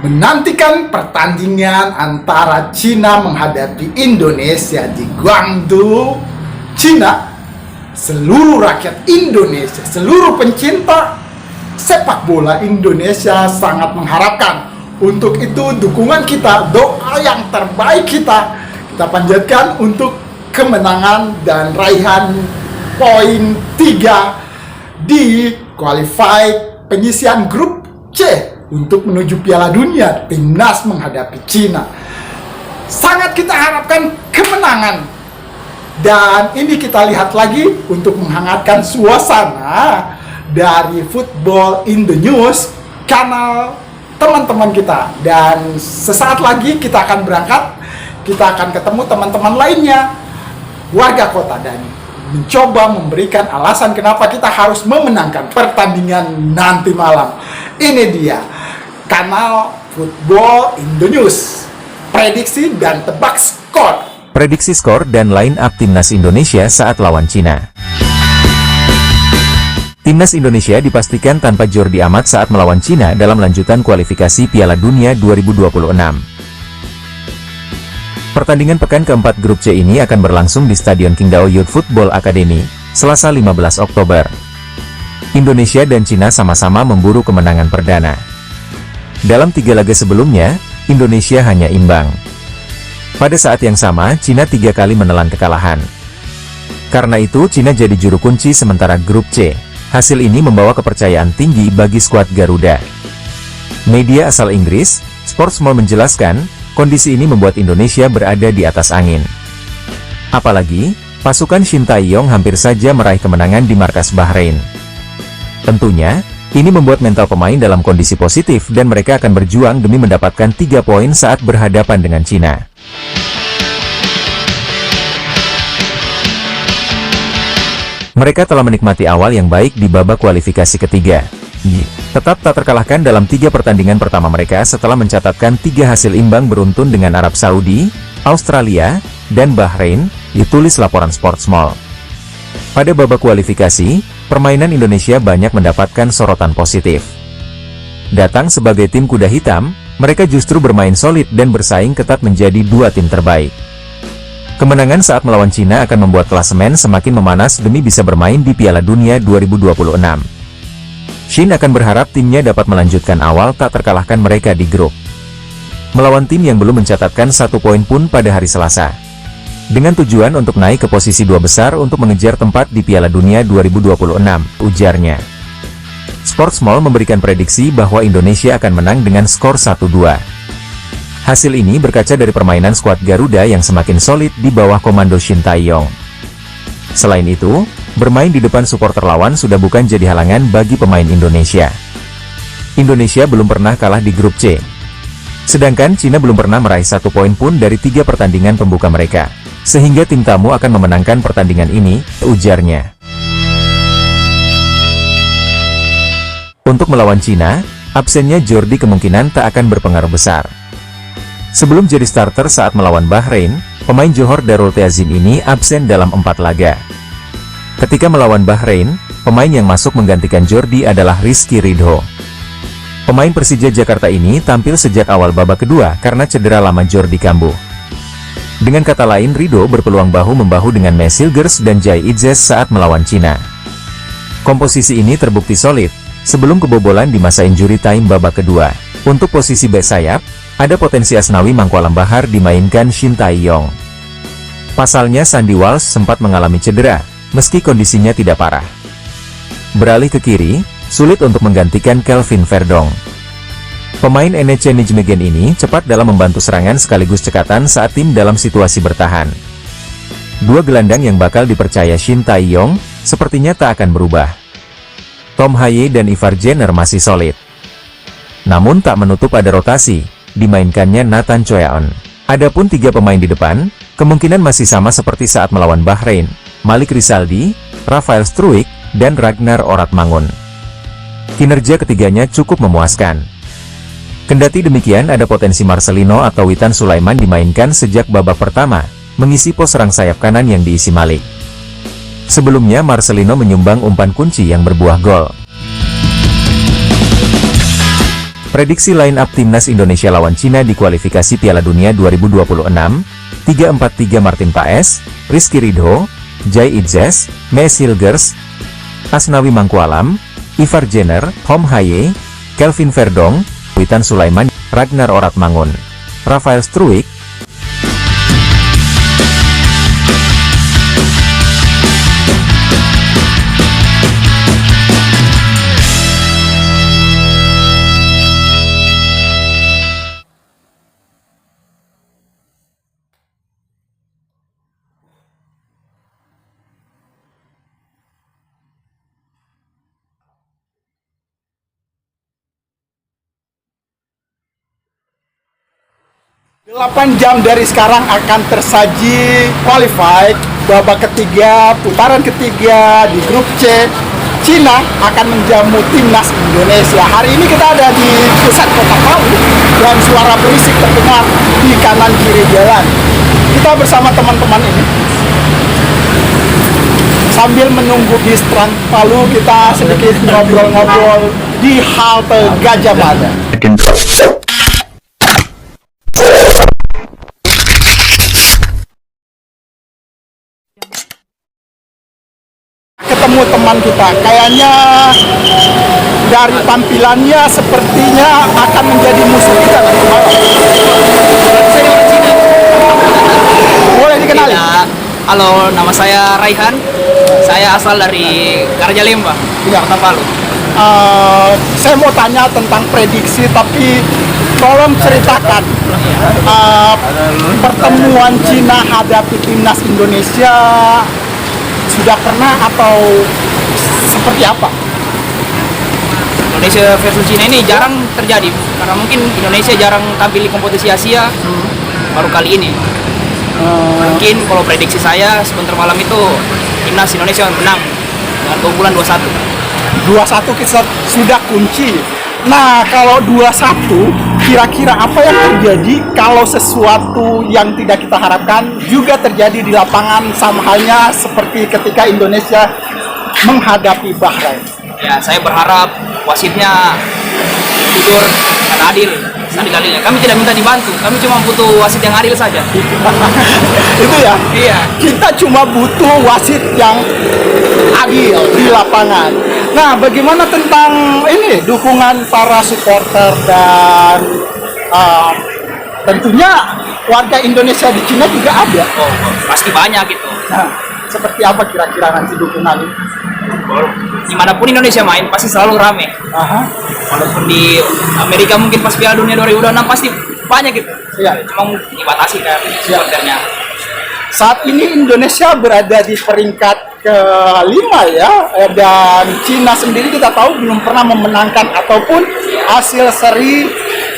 menantikan pertandingan antara Cina menghadapi Indonesia di Guangzhou, Cina. Seluruh rakyat Indonesia, seluruh pencinta sepak bola Indonesia sangat mengharapkan. Untuk itu dukungan kita, doa yang terbaik kita panjatkan untuk kemenangan dan raihan poin 3 di qualified penyisian grup C untuk menuju Piala Dunia. Timnas menghadapi Cina. Sangat kita harapkan kemenangan. Dan ini kita lihat lagi untuk menghangatkan suasana dari Football in the News, kanal teman-teman kita. Dan sesaat lagi kita akan berangkat, kita akan ketemu teman-teman lainnya, warga kota, dan mencoba memberikan alasan kenapa kita harus memenangkan pertandingan nanti malam. Ini dia kanal Football in the News, prediksi dan tebak skor. Prediksi skor dan line-up Timnas Indonesia saat lawan Cina. Timnas Indonesia dipastikan tanpa Jordi Amat saat melawan Cina dalam lanjutan kualifikasi Piala Dunia 2026. Pertandingan pekan keempat grup C ini akan berlangsung di Stadion Qingdao Youth Football Academy, Selasa 15 Oktober. Indonesia dan Cina sama-sama memburu kemenangan perdana. Dalam 3 laga sebelumnya, Indonesia hanya imbang. Pada saat yang sama, Cina 3 kali menelan kekalahan. Karena itu, Cina jadi juru kunci sementara grup C. Hasil ini membawa kepercayaan tinggi bagi skuad Garuda. Media asal Inggris, Sportsmall menjelaskan, kondisi ini membuat Indonesia berada di atas angin. Apalagi, pasukan Shin Tae-yong hampir saja meraih kemenangan di markas Bahrain. Tentunya, ini membuat mental pemain dalam kondisi positif dan mereka akan berjuang demi mendapatkan 3 poin saat berhadapan dengan Cina. Mereka telah menikmati awal yang baik di babak kualifikasi ketiga. Tetap tak terkalahkan dalam 3 pertandingan pertama mereka setelah mencatatkan 3 hasil imbang beruntun dengan Arab Saudi, Australia, dan Bahrain, ditulis laporan Sportsmall. Pada babak kualifikasi, permainan Indonesia banyak mendapatkan sorotan positif. Datang sebagai tim kuda hitam, mereka justru bermain solid dan bersaing ketat menjadi 2 tim terbaik. Kemenangan saat melawan Cina akan membuat klasemen semakin memanas demi bisa bermain di Piala Dunia 2026. Shin akan berharap timnya dapat melanjutkan awal tak terkalahkan mereka di grup. Melawan tim yang belum mencatatkan 1 poin pun pada hari Selasa. Dengan tujuan untuk naik ke posisi 2 besar untuk mengejar tempat di Piala Dunia 2026, ujarnya. Sportsmall memberikan prediksi bahwa Indonesia akan menang dengan skor 1-2. Hasil ini berkaca dari permainan skuad Garuda yang semakin solid di bawah komando Shin Tae-yong. Selain itu, bermain di depan supporter lawan sudah bukan jadi halangan bagi pemain Indonesia. Indonesia belum pernah kalah di grup C. Sedangkan Cina belum pernah meraih 1 poin pun dari 3 pertandingan pembuka mereka. Sehingga tim tamu akan memenangkan pertandingan ini, ujarnya. Untuk melawan Cina, absennya Jordi kemungkinan tak akan berpengaruh besar. Sebelum jadi starter saat melawan Bahrain, pemain Johor Darul Ta'zim ini absen dalam 4 laga. Ketika melawan Bahrain, pemain yang masuk menggantikan Jordi adalah Rizky Ridho. Pemain Persija Jakarta ini tampil sejak awal babak kedua karena cedera lama Jordi Kambuh. Dengan kata lain, Ridho berpeluang bahu-membahu dengan Mesilgers dan Jai Idzes saat melawan Cina. Komposisi ini terbukti solid, sebelum kebobolan di masa injury time babak kedua. Untuk posisi bek sayap, ada potensi Asnawi Mangkualam Bahar dimainkan Shin Tae-yong. Pasalnya Sandy Walsh sempat mengalami cedera, meski kondisinya tidak parah. Beralih ke kiri, sulit untuk menggantikan Kelvin Verdong. Pemain NEC Nijmegen ini cepat dalam membantu serangan sekaligus cekatan saat tim dalam situasi bertahan. 2 gelandang yang bakal dipercaya Shin Tae-yong, sepertinya tak akan berubah. Tom Haye dan Ivar Jenner masih solid. Namun tak menutup ada rotasi, dimainkannya Nathan Choeon. Adapun 3 pemain di depan, kemungkinan masih sama seperti saat melawan Bahrain, Malik Rizaldi, Rafael Struijk, dan Ragnar Oratmangun. Kinerja ketiganya cukup memuaskan. Kendati demikian ada potensi Marcelino atau Witan Sulaiman dimainkan sejak babak pertama, mengisi pos serang sayap kanan yang diisi Malik. Sebelumnya Marcelino menyumbang umpan kunci yang berbuah gol. Prediksi line up timnas Indonesia lawan Cina di kualifikasi Piala Dunia 2026, 343 Martin Paes, Rizky Ridho, Jai Idzes, Mes Hilgers, Asnawi Mangkualam, Ivar Jenner, Hom Haye, Kelvin Verdong, Witan Sulaiman, Ragnar Oratmangun, Rafael Struik. Delapan jam dari sekarang akan tersaji qualified babak ketiga, putaran ketiga di grup C. Cina akan menjamu timnas Indonesia. Hari ini kita ada di pusat kota Palu dan suara berisik terdengar di kanan kiri jalan. Kita bersama teman-teman ini sambil menunggu di Strand Palu, kita sedikit ngobrol-ngobrol di halte Gajah Mada. Ketemu teman kita, kayaknya dari tampilannya sepertinya akan menjadi musuh kita nanti malam. Boleh dikenali? Ya, halo, nama saya Raihan. Saya asal dari Karjalembah, Kota Palu. Saya mau tanya tentang prediksi, tapi tolong ceritakan pertemuan Cina hadapi timnas Indonesia sudah pernah atau seperti apa? Indonesia versus Cina ini jarang terjadi karena mungkin Indonesia jarang tampil di kompetisi Asia, baru kali ini. Mungkin kalau prediksi saya sebentar malam itu timnas Indonesia menang dengan keunggulan 2-1. 2-1 kita sudah kunci. Nah, kalau 2-1, kira-kira apa yang terjadi kalau sesuatu yang tidak kita harapkan juga terjadi di lapangan, sama halnya seperti ketika Indonesia menghadapi Bahrain? Ya, saya berharap wasitnya jujur dan adil. Adil-adilnya. Kami tidak minta dibantu, kami cuma butuh wasit yang adil saja. Itu ya? Iya. Kita cuma butuh wasit yang adil di lapangan. Nah, bagaimana tentang ini dukungan para supporter dan tentunya warga Indonesia di Cina juga ada? Oh, pasti banyak gitu. Nah, seperti apa kira-kira nanti dukungan ini? Dimanapun Indonesia main pasti selalu rame. Aha. Walaupun di Amerika mungkin pas Piala Dunia 2026 pasti banyak gitu. Iya. Cuma dibatasi kan supporternya. Saat ini Indonesia berada di peringkat ke-5 ya, dan Cina sendiri kita tahu belum pernah memenangkan ataupun hasil seri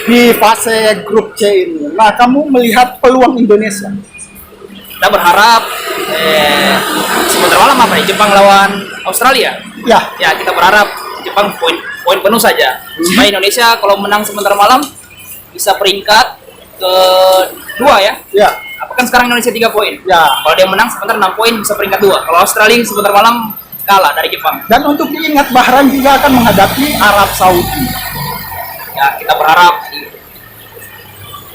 di fase grup C ini. Nah, kamu melihat peluang Indonesia? Kita berharap sebentar malam apa ya, Jepang lawan Australia. Ya. Ya, kita berharap Jepang poin penuh saja. Supaya Indonesia kalau menang sebentar malam bisa peringkat ke-2 ya. Ya. Apa kan sekarang Indonesia 3 poin. Ya. Kalau dia menang sebentar 6 poin bisa peringkat 2. Kalau Australia sebentar malam kalah dari Jepang. Dan untuk diingat, Bahrain juga akan menghadapi Arab Saudi. Ya, kita berharap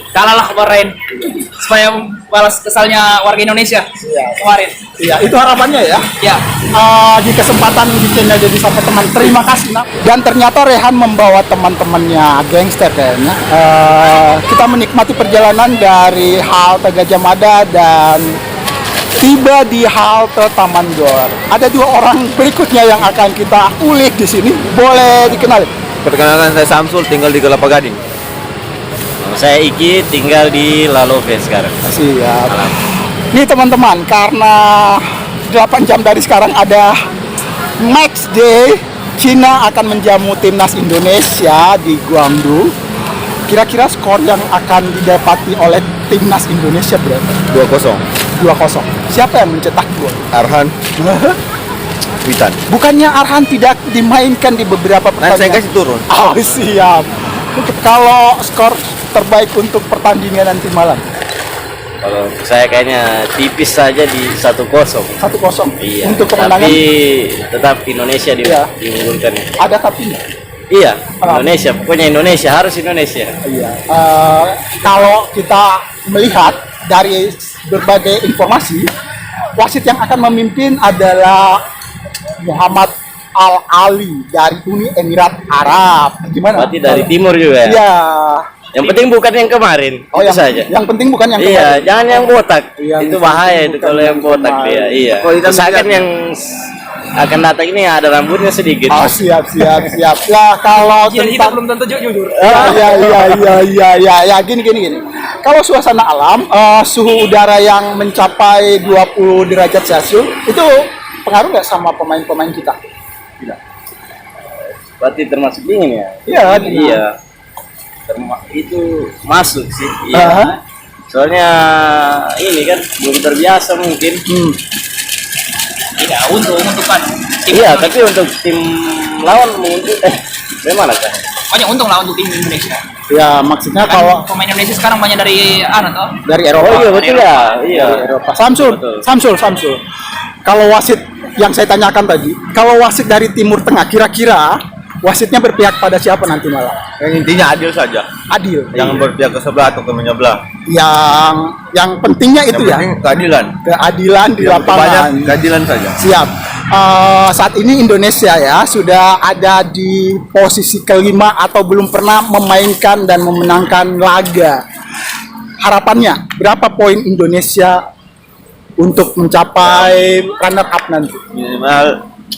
kalahlah Bahrain supaya balas kesalnya warga Indonesia kemarin. Iya, itu harapannya ya. Ya, Di kesempatan di channel Jadi Sapa Teman, terima kasih nak. Dan ternyata Rehan membawa teman-temannya gangster kayaknya. Kita menikmati perjalanan dari halte Gajah Mada dan tiba di halte Taman Gor. Ada 2 orang berikutnya yang akan kita ulik di sini. Boleh dikenal? Perkenalkan, saya Samsul, tinggal di Kelapa Gading. Saya Iki, tinggal di Lalove sekarang. Siap. Nih teman-teman, karena 8 jam dari sekarang ada match day, Cina akan menjamu timnas Indonesia di Guangzhou. Kira-kira skor yang akan didapati oleh timnas Indonesia berapa? 2-0. 2-0. Siapa yang mencetak gol? Arhan, Witan. Bukannya Arhan tidak dimainkan di beberapa Nah, saya pertandingan? kasih turun. Oh, siap. Kalau skor terbaik untuk pertandingan nanti malam? Kalau saya kayaknya tipis saja di 1-0. 1-0. Iya. Untuk kemenangan Tapi tetap Indonesia Iya. diunggulkan. ada tapi nggak? Iya, Indonesia. Pokoknya Indonesia, harus Indonesia. Iya. Kalau kita melihat dari berbagai informasi, wasit yang akan memimpin adalah Muhammad Al-Ali dari Uni Emirat Arab. Gimana? Berarti dari timur juga ya? Iya. Yang penting bukan yang kemarin, Oh, itu yang saja. Yang penting bukan yang Iya, kemarin. jangan yang botak. Yang Itu bahaya itu bukan kalau yang botak kemarin. dia. Iya. Usahakan yang akan datang ini ada rambutnya sedikit. Oh, siap. Ya, kalau Kita tentang belum tentu jujur. Ya, gini. Kalau suasana alam, suhu udara yang mencapai 20 derajat Celcius itu pengaruh nggak sama pemain-pemain kita? Berarti termasuk dingin ya? Iya, Iya. Itu masuk sih. Iya. Aha. Soalnya ini kan belum terbiasa mungkin. Iya, untuk kan. Iya, tapi untuk tim lawan mungkin bagaimana kan? banyak untung lah untuk tim Indonesia. Ya, maksudnya Kan kalau pemain Indonesia sekarang banyak dari toh. dari Eropa. Oh iya betul ya. Iya. Dari Eropa. Samsul. Kalau wasit yang saya tanyakan tadi, kalau wasit dari Timur Tengah, kira-kira wasitnya berpihak pada siapa nanti malam? Yang intinya adil saja. Adil. Jangan berpihak ke sebelah atau ke menyebelah. Yang pentingnya itu Yang ya, penting keadilan. keadilan di Yang lapangan. banyak keadilan saja. Siap. Saat ini Indonesia ya sudah ada di posisi kelima atau belum pernah memainkan dan memenangkan laga. Harapannya berapa poin Indonesia untuk mencapai runner up nanti? Minimal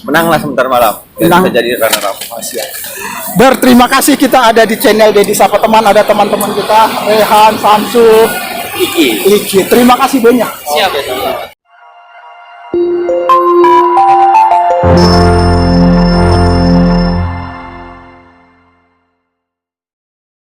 menanglah sebentar malam. Menang. Bisa jadi runner up. Berterima kasih, kita ada di channel Dedi Sapa Teman, ada teman-teman kita Rehan, Samsul, Iki. Iki. Terima kasih banyak. Siap.